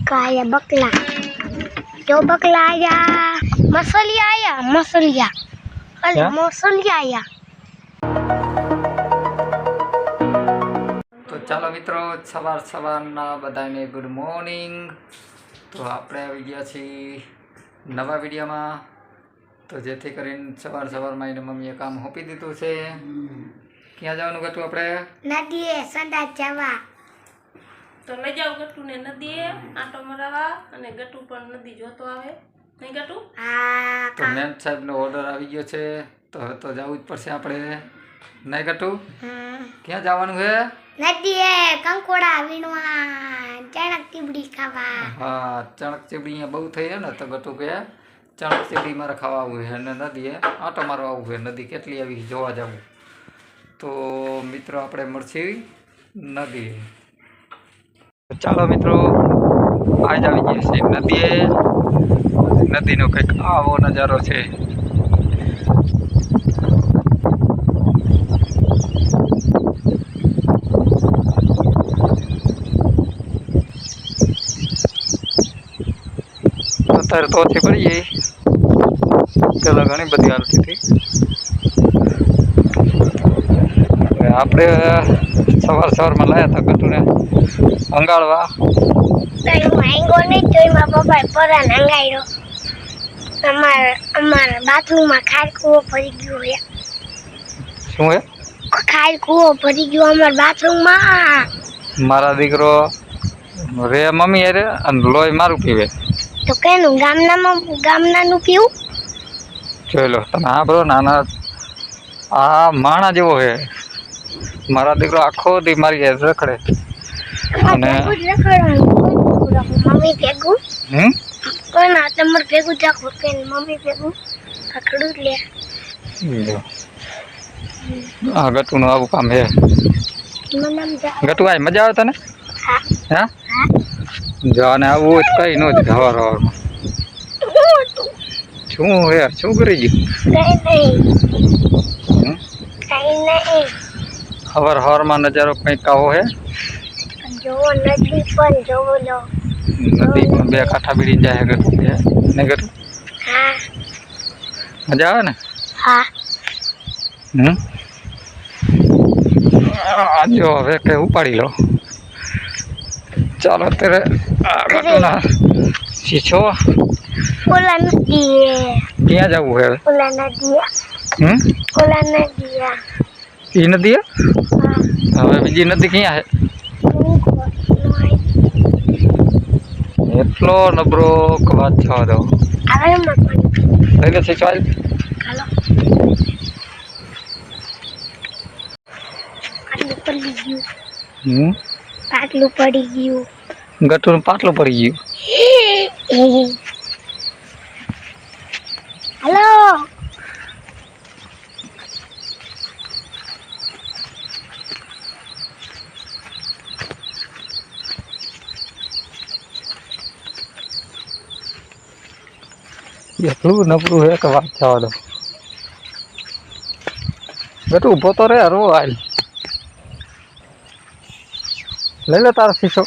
बक्का आया बकला जो बकला आया मसलिया अरे मसलिया आया। तो चलो मित्रों सवार सवाરના બધાને ગુડ મોર્નિંગ। તો આપણે આવી ગયા છીએ નવા વિડીયોમાં। તો જેથી કરીને સવારમાં એને મમ્મીએ કામ સોંપી દીધું છે। ક્યાં જવાનું ગતું આપણે? નદીએ સંડા જવા। તો લઈ જાવ ગટુ ને નદીએ આંટો મરાવા અને ગટુ પણ નદી જોતો આવે નહીં ગટુ? હા તો મેમ સાહેબનો ઓર્ડર આવી ગયો છે તો હવે તો જવું જ પડશે આપણે નહીં ગટુ? ક્યાં જવાનું છે? નદીએ કંકોડા વીણવા ચણક ચીબડી ખાવા। હા ચણક ચીબડી અહીંયા બહુ થઈ છે ને તો ગટુ કે ચણક ચીબડી મારે ખાવા આવવું છે અને નદીએ આંટો મારવા આવવું છે। નદી કેટલી આવી જોવા જવું। તો મિત્રો આપણે મળશી નદી। ચાલો મિત્રો આજ આવી ગયા છે નદીએ। નદીનો કંઈક આવો નજારો છે। અત્યારે તો ઓછી પડી ગઈ, પેલા ઘણી બધી હાલતી હતી। આપણે સવારમાં લાયા હતા ગટુને અંગાળવા। માંગો નહીં તો એમાં પપ્પાએ પરાને અંગાડ્યો। અમારા બાથરૂમમાં ખાડ કૂવો ભરી ગયો છે। શું હે? ખાડ કૂવો ભરી ગયો અમારા બાથરૂમમાં। મારા દીકરો રે મમ્મી અરે અને લોહી મારું પીવે તો કેનું ગામનાનું પીવું? જોઈ લો તમે। હા બ્રો નાના આ માણા જેવો છે મારા દીકરો, આખો દી મારી રખડે અને મમ્મી ભેગું કોઈમાં તમારે ભેગું રાખો કે મમ્મી ભેગું પકડું લે। હા ગટુનું આવું કામ છે। ગટુ આ મજા આવે તને? હા જાને આવું હોય કઈ ન જ હવારમાં શું હે શું કરી ગયું? હવારમાં નજારો કંઈક આવો હે। જોવો નદી પણ જોવો લો, નદી પણ બે કાંઠા બીડી જાય ગટુ ને ગટુ? હા મજા આવે ને? હા આજો હવે કે ઉપાડી લો। ચાલો અત્યારે ગટુના શીશો ઓલા નદી ક્યાં જવું હે? ઓલા નદી ઓલા નદી એ નદી હવે બીજી નદી ક્યાં છે? એટલો નબળો વાત થવા દો લઈ લે શીશો આવી। પાટલું પડી ગયું ગટુનું પાટલું પડી ગયું। હલો એટલું નબળું હે કે વાત થવા દો। ગટુ ઊભો તો રે રો હાલ લઈ લે તારો શીશો।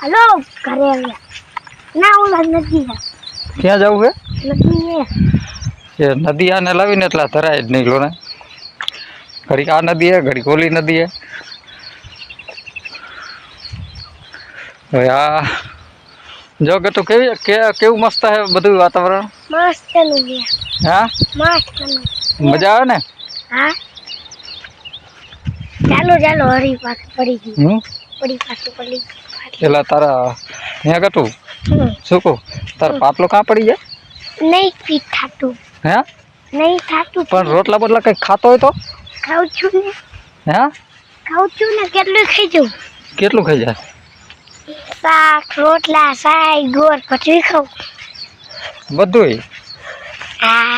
હલો ઘરે આવ્યા ના ઓલા નદી ક્યાં જવું હે? નદી એ નદી આને લાવીને એટલા ધરાય જ નહીં લો ને। ઘડીક આ નદી હે ઘડીક ઓલી નદી હે। હવે આ જો ગટુ કેવું મસ્ત હે બધું વાતાવરણ? મસ્ત નું છે। હા મસ્ત નું મજા આવે ને? હા ચાલો હરી પાછું પડી ગયું પડી પેલા તારા ત્યાં ગટુ શું કહું તારા પાટલો કાં પડી જાય? નહીં પી થાતું હે નહીં થાતું પણ રોટલા બોટલા કંઈક ખાતો હોય તો? ખાઉં છું ને કેટલું ખાઈ જાઉં? કેટલું ખાઈ જાય? શાક રોટલા સાઈ ગોળ પછી ખાઉં બધું? હા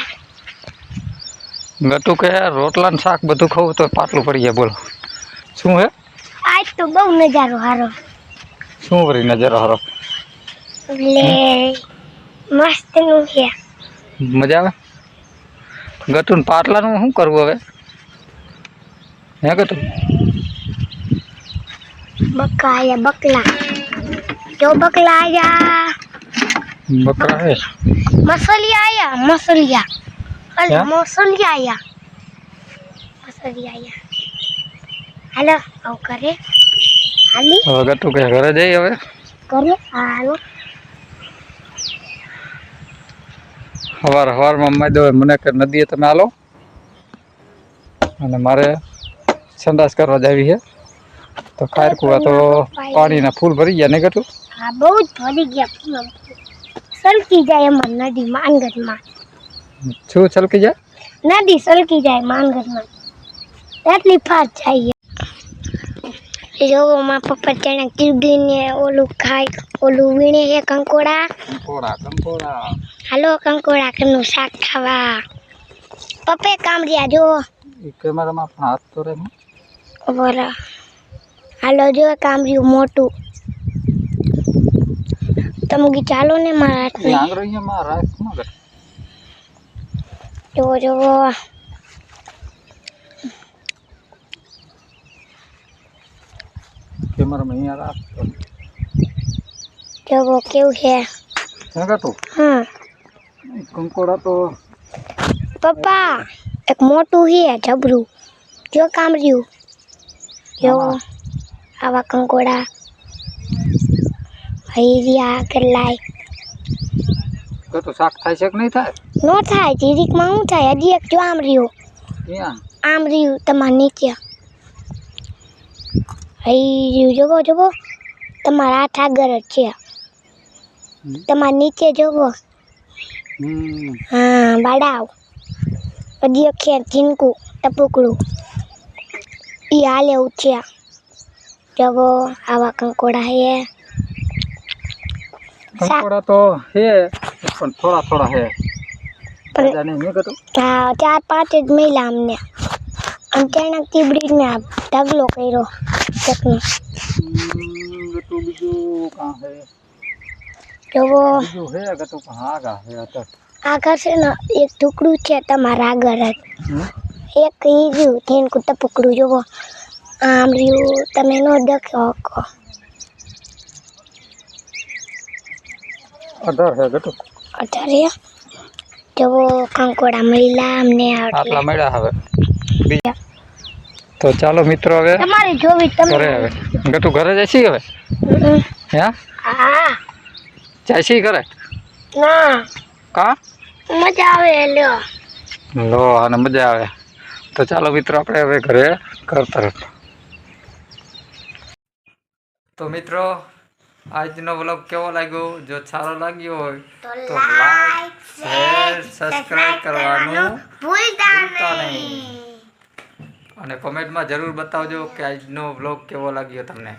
ગટુ કે રોટલા ને શાક બધું ખાવું તો પાટલું પડી જાય। બોલો શું હે? આજ તો બહુ નજારો હારો। શું વળી નજારો હારો? લે મસ્ત નું છે। મજા આવે? ગટુને પાટલાનું શું કરવું હવે? હે ગટુ? બક્કા આયા બકલા जो बकला आया, बकरा है मसलिया आया, मसलिया, अरे क्या? मसलिया आया, मसलिया आया। हेलो आओ करे हाली હવે ગટુ કે ઘરે જઈ હવે करे हालो સવારમાં માયદો મને કે નદીએ તમે હાલો અને મારે સંડાસ કરવા જાવી છે તો ખાર કુવા તો પાણીના ફૂલ ભરી ગયા ને ગટુ हाँ बहुत भरी गया सलकी जाए मन नदी मानगढ़ में શું છલકી જાય नदी सलकी जाए मानगढ़ में એટલી ફાસ્ટ चाहिए जो माँ पप्पा चना कीड़ी ने ओलू खाई ओलू वीणे है कंकोड़ा કંકોડા हालो कंकोड़ा कनु शाक खावा पप्पे काम रिया जो એ કેમેરામાં પણ હાથ તો રે बोला हालो जो काम रियो मोटू तम की चालो ने मारा हाथ એ में આંગળો અહીંયામાં રાખ ન ગટ जो जो કેમેરામાં અહીંયા રાખ जो वो क्यों है હે ગટુ हाँ કંકોડા તો पप्पा एक मोटू ही है जबरू जो काम रियो जो आवा कंकोड़ा हईरिया करलाई ગટુ શાક થાય છે કે નહીં થાય नो थाय जीरीक में हूँ थाय हजी एक जो आम रियो અહીંયા आम रियो तमार नीचे हई जोगो जोगो तमार हाथ आगर ज छे तमार नीचे जोगो हाँ बाड़ाव हजी एक है झीनकू टपुकड़ू ई हाले उछ्या जोगो आवा कंकोड़ा है કંકોડા તો હે પણ થોડા થોડા હે પણ જાને નહીં ગટુ हाँ 4-5 ज मिला हमने हम चना कीबड़ी ने ढगलो कर्यो चकनो ગટુ બીજું કાં હે जो वो બીજું હે ગટુ પણ હાગા હે અતર आगर से न एक टुकड़ू छे तमारा आगर एक ही रह्यु थीन को टपकड़ू जो वो आम रह्यु तमे नो देख्यो हको અઢાર હે ગટુ अठारे जो वो कंकोड़ा मिला हमने આટલા મળ્યા હવે તો ચાલો મિત્રો હવે તમારે જોવી ઘરે હવે ગટુ ઘરે જઈશી હવે હે હા જઈશી ઘરે ના કા મજા આવે લ્યો લો અને મજા આવે તો ચાલો મિત્રો આપણે હવે ઘરે ઘર તરફ તો મિત્રો આજનો વ્લોગ કેવો લાગ્યો જો સારો લાગ્યો હોય તો લાઈક શેર સબસ્ક્રાઇબ કરવાનું ભૂલતા નહીં અને કોમેન્ટમાં જરૂર બતાવજો કે આજનો વ્લોગ કેવો લાગ્યો તમને